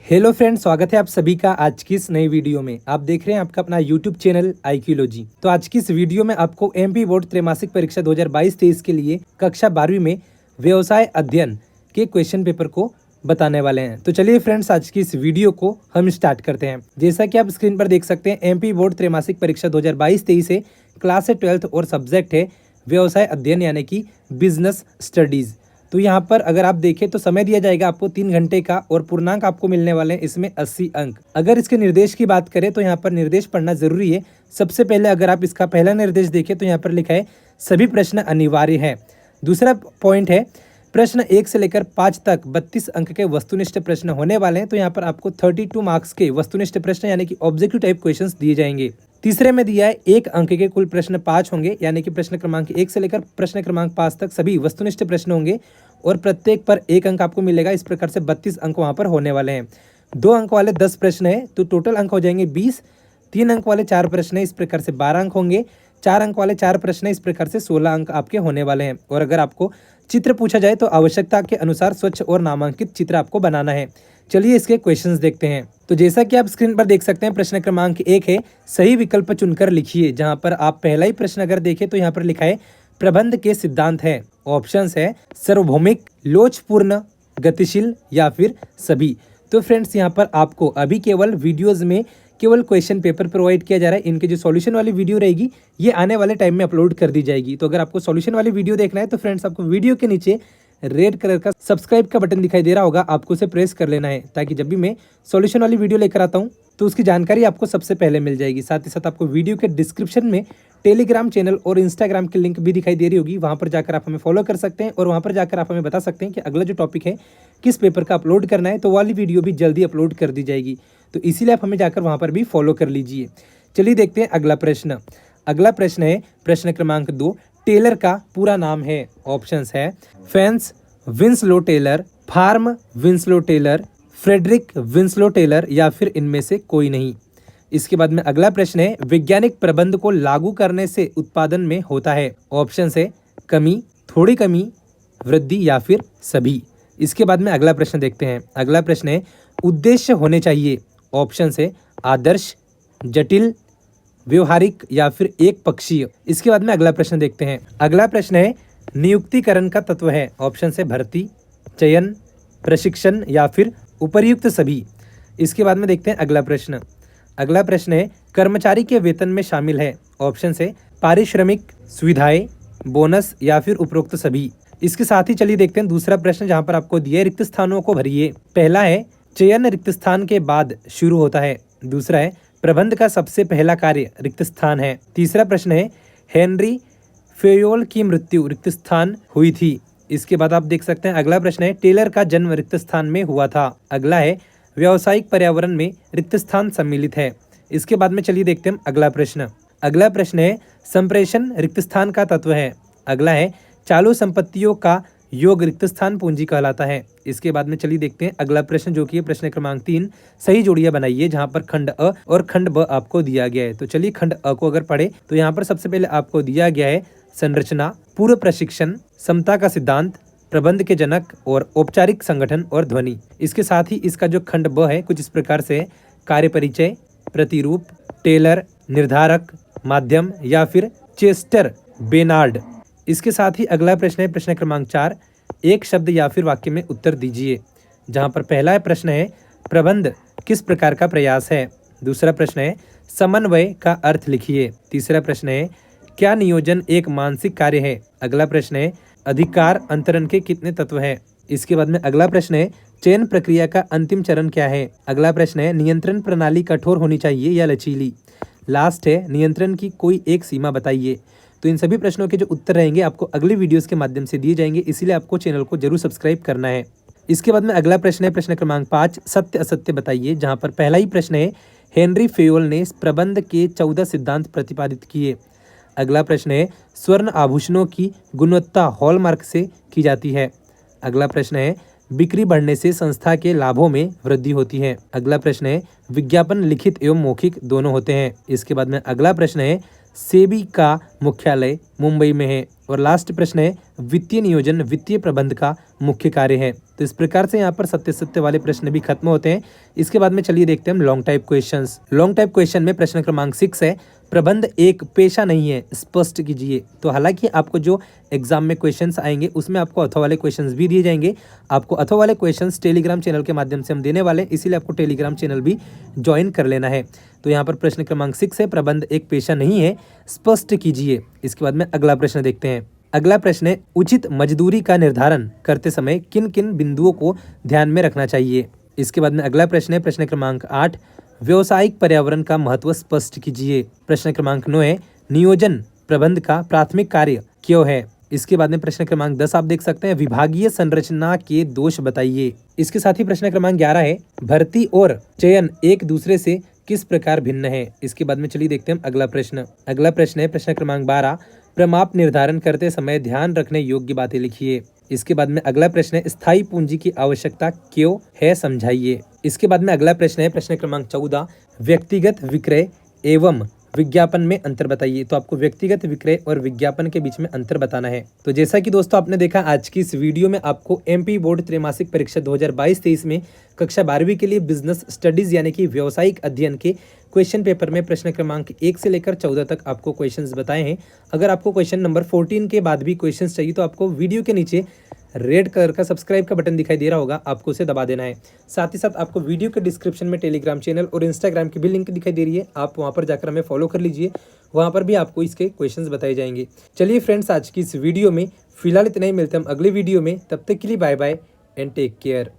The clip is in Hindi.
हेलो फ्रेंड्स, स्वागत है आप सभी का आज की इस नई वीडियो में। आप देख रहे हैं आपका अपना यूट्यूब चैनल IQLogy। तो आज की इस वीडियो में आपको MP बोर्ड त्रैमासिक परीक्षा 2022-23 के लिए कक्षा 12वीं में व्यवसाय अध्ययन के क्वेश्चन पेपर को बताने वाले हैं। तो चलिए फ्रेंड्स, आज की इस वीडियो को हम स्टार्ट करते हैं। जैसा कि आप स्क्रीन पर देख सकते हैं, MP बोर्ड त्रैमासिक परीक्षा 2022-23 है, क्लास है 12th और सब्जेक्ट है व्यवसाय अध्ययन यानी कि बिजनेस स्टडीज। तो यहाँ पर अगर आप देखें तो समय दिया जाएगा आपको 3 घंटे का और पूर्णांक आपको मिलने वाले हैं इसमें 80 अंक। अगर इसके निर्देश की बात करें तो यहाँ पर निर्देश पढ़ना जरूरी है। सबसे पहले अगर आप इसका पहला निर्देश देखें तो यहाँ पर लिखा है सभी प्रश्न अनिवार्य है। दूसरा पॉइंट है प्रश्न 1 से लेकर 5 तक 32 अंक के वस्तुनिष्ठ प्रश्न होने वाले हैं। तो यहाँ पर आपको 32 मार्क्स के वस्तुनिष्ठ प्रश्न यानी कि ऑब्जेक्टिव टाइप क्वेश्चंस दिए जाएंगे। तीसरे में दिया है 1 अंक के कुल प्रश्न 5 होंगे, यानी कि प्रश्न क्रमांक 1 से लेकर प्रश्न क्रमांक 5 तक सभी वस्तुनिष्ठ प्रश्न होंगे और प्रत्येक पर 1 अंक आपको मिलेगा। इस प्रकार से 32 अंक वहां पर होने वाले हैं। 2 अंक वाले 10 प्रश्न है तो टोटल अंक हो जाएंगे 20। 3 अंक वाले 4 प्रश्न है, इस प्रकार से 12 अंक होंगे। 4 अंक वाले 4 प्रश्न है, इस प्रकार से 16 अंक आपके होने वाले हैं। और अगर आपको चित्र पूछा जाए तो आवश्यकता के अनुसार स्वच्छ और नामांकित चित्र आपको बनाना है। चलिए इसके क्वेश्चंस देखते हैं। तो जैसा कि आप स्क्रीन पर देख सकते हैं, प्रश्न क्रमांक 1 है सही विकल्प चुनकर लिखिए। जहां पर आप पहला ही प्रश्न अगर देखें तो यहाँ पर लिखा है प्रबंध के सिद्धांत है। ऑप्शंस है सार्वभौमिक, लोचपूर्ण, गतिशील या फिर सभी। तो फ्रेंड्स यहाँ पर आपको अभी केवल वीडियोस में केवल क्वेश्चन पेपर प्रोवाइड किया जा रहा है। इनके जो सॉल्यूशन वाली वीडियो रहेगी ये आने वाले टाइम में अपलोड कर दी जाएगी। तो अगर आपको सॉल्यूशन वाली वीडियो देखना है तो फ्रेंड्स आपको वीडियो के नीचे रेड कलर का सब्सक्राइब का बटन दिखाई दे रहा होगा, आपको उसे प्रेस कर लेना है ताकि जब भी मैं सॉल्यूशन वाली वीडियो लेकर आता हूँ तो उसकी जानकारी आपको सबसे पहले मिल जाएगी। साथ ही साथ आपको वीडियो के डिस्क्रिप्शन में टेलीग्राम चैनल और इंस्टाग्राम की लिंक भी दिखाई दे रही होगी। वहां पर जाकर आप हमें फॉलो कर सकते हैं और वहां पर जाकर आप हमें बता सकते हैं कि अगला जो टॉपिक है किस पेपर का अपलोड करना है, तो वाली वीडियो भी जल्दी अपलोड कर दी जाएगी। तो इसीलिए आप हमें जाकर वहां पर भी फॉलो कर लीजिए। चलिए देखते हैं अगला प्रश्न। अगला प्रश्न है प्रश्न क्रमांक 2, टेलर का पूरा नाम है। ऑप्शंस है फैंस विंसलो टेलर, फार्म Winslow Taylor, Frederick Winslow Taylor या फिर इनमें से कोई नहीं। इसके बाद में अगला प्रश्न है वैज्ञानिक प्रबंध को लागू करने से उत्पादन में होता है। ऑप्शंस है कमी, थोड़ी कमी, वृद्धि या फिर सभी। इसके बाद में अगला प्रश्न देखते हैं। अगला प्रश्न है उद्देश्य होने चाहिए। ऑप्शंस है आदर्श, जटिल, व्यवहारिक या फिर एक पक्षीय। इसके बाद में अगला प्रश्न देखते हैं। अगला प्रश्न है नियुक्तिकरण का तत्व है। ऑप्शन है भर्ती, चयन, प्रशिक्षण या फिर उपर्युक्त सभी। इसके बाद में देखते हैं अगला प्रश्न। अगला प्रश्न है कर्मचारी के वेतन में शामिल है। ऑप्शन है पारिश्रमिक, सुविधाएं, बोनस या फिर उपरोक्त सभी। इसके साथ ही चलिए देखते हैं दूसरा प्रश्न, जहां पर आपको दिए रिक्त स्थानों को भरिए। पहला है चयन रिक्त स्थान के बाद शुरू होता है। दूसरा है प्रबंध का सबसे पहला कार्य रिक्त स्थान है। तीसरा प्रश्न है हेनरी फेयोल की मृत्यु रिक्त स्थान हुई थी। इसके बाद आप देख सकते हैं अगला प्रश्न है टेलर का जन्म रिक्त स्थान में हुआ था। अगला है व्यावसायिक पर्यावरण में रिक्त स्थान सम्मिलित है। इसके बाद में चलिए देखते हैं अगला प्रश्न। अगला प्रश्न है संप्रेषण रिक्त स्थान का तत्व है। अगला है चालू संपत्तियों का योग रिक्त स्थान पूंजी कहलाता है। इसके बाद में चलिए देखते हैं अगला प्रश्न, जो कि है प्रश्न क्रमांक 3, सही जोड़ियां बनाइए। जहां पर खंड अ और खंड ब आपको दिया गया है। तो चलिए खंड अ को अगर पढ़े तो यहाँ पर सबसे पहले आपको दिया गया है संरचना, पूर्व प्रशिक्षण, समता का सिद्धांत, प्रबंध के जनक और औपचारिक संगठन और ध्वनि। इसके साथ ही इसका जो खंड ब है कुछ इस प्रकार से कार्य परिचय, प्रतिरूप, टेलर, निर्धारक, माध्यम या फिर चेस्टर बेनार्ड। इसके साथ ही अगला प्रश्न है प्रश्न क्रमांक 4, एक शब्द या फिर वाक्य में उत्तर दीजिए। जहां पर पहला प्रश्न है प्रबंध किस प्रकार का प्रयास है। दूसरा प्रश्न है समन्वय का अर्थ लिखिए। तीसरा प्रश्न है क्या नियोजन एक मानसिक कार्य है। अगला प्रश्न है अधिकार अंतरण के कितने तत्व हैं। इसके बाद में अगला प्रश्न है चयन प्रक्रिया का अंतिम चरण क्या है। अगला प्रश्न है नियंत्रण प्रणाली कठोर होनी चाहिए या लचीली। लास्ट है नियंत्रण की कोई एक सीमा बताइए। तो इन सभी प्रश्नों के जो उत्तर रहेंगे आपको अगली वीडियोस के माध्यम से दिए जाएंगे, इसीलिए आपको चैनल को जरूर सब्सक्राइब करना है। इसके बाद में अगला प्रश्न है प्रश्न क्रमांक 5, सत्य असत्य बताइए। जहां पर पहला ही प्रश्न है हेनरी फेयोल ने प्रबंध के 14 सिद्धांत प्रतिपादित किए। अगला प्रश्न है स्वर्ण आभूषणों की गुणवत्ता हॉलमार्क से की जाती है। अगला प्रश्न है बिक्री बढ़ने से संस्था के लाभों में वृद्धि होती है। अगला प्रश्न है विज्ञापन लिखित एवं मौखिक दोनों होते हैं। इसके बाद में अगला प्रश्न है सेबी का मुख्यालय मुंबई में है। और लास्ट प्रश्न है वित्तीय नियोजन वित्तीय प्रबंध का मुख्य कार्य है। तो इस प्रकार से यहाँ पर सत्य सत्य वाले प्रश्न भी खत्म होते हैं। इसके बाद में चलिए देखते हैं हम long type questions. Long type question में प्रश्न क्रमांक 6 है, प्रबंध एक पेशा नहीं है, स्पष्ट कीजिए। तो हालांकि आपको जो एग्जाम में क्वेश्चंस आएंगे उसमें आपको अथवा वाले क्वेश्चंस भी दिए जाएंगे। आपको अथवा वाले क्वेश्चंस टेलीग्राम चैनल के माध्यम से हम देने वाले हैं, इसीलिए आपको टेलीग्राम चैनल भी ज्वाइन कर लेना है। तो यहाँ पर प्रश्न क्रमांक 6 है, प्रबंध एक पेशा नहीं है, स्पष्ट कीजिए। इसके बाद में अगला प्रश्न देखते हैं। अगला प्रश्न है, उचित मजदूरी का निर्धारण करते समय किन किन बिंदुओं को ध्यान में रखना चाहिए। इसके बाद में अगला प्रश्न है, प्रश्न क्रमांक 8, व्यावसायिक पर्यावरण का महत्व स्पष्ट कीजिए। प्रश्न क्रमांक 9 है, नियोजन प्रबंध का प्राथमिक कार्य क्यों है। इसके बाद में प्रश्न क्रमांक 10 आप देख सकते हैं, विभागीय संरचना के दोष बताइए। इसके साथ ही प्रश्न क्रमांक 11 है, भर्ती और चयन एक दूसरे से किस प्रकार भिन्न है। इसके बाद में चलिए देखते हैं अगला प्रश्न। अगला प्रश्न है प्रश्न क्रमांक 12, प्रमाप निर्धारण करते समय ध्यान रखने योग्य बातें लिखिए। इसके बाद में अगला प्रश्न है, स्थायी पूंजी की आवश्यकता क्यों है, समझाइए। इसके बाद में अगला प्रश्न है प्रश्न क्रमांक 14, व्यक्तिगत विक्रय एवं विज्ञापन में अंतर बताइए। तो आपको व्यक्तिगत विक्रय और विज्ञापन के बीच में अंतर बताना है। तो जैसा कि दोस्तों आपने देखा, आज की इस वीडियो में आपको एमपी बोर्ड त्रैमासिक परीक्षा 2022-23 में कक्षा 12वीं के लिए बिजनेस स्टडीज यानी कि व्यावसायिक अध्ययन के क्वेश्चन पेपर में प्रश्न क्रमांक 1 से लेकर 14 तक आपको क्वेश्चंस बताए हैं। अगर आपको क्वेश्चन नंबर 14 के बाद भी क्वेश्चंस चाहिए तो आपको वीडियो के नीचे रेड कलर का सब्सक्राइब का बटन दिखाई दे रहा होगा, आपको उसे दबा देना है। साथ ही साथ आपको वीडियो के डिस्क्रिप्शन में टेलीग्राम चैनल और इंस्टाग्राम की भी लिंक दिखाई दे रही है, आप वहां पर जाकर हमें फॉलो कर लीजिए, वहां पर भी आपको इसके क्वेश्चंस बताए जाएंगे। चलिए फ्रेंड्स, आज की इस वीडियो में फिलहाल इतना ही, मिलते हैं हम अगले वीडियो में। तब तक के लिए bye bye and take care.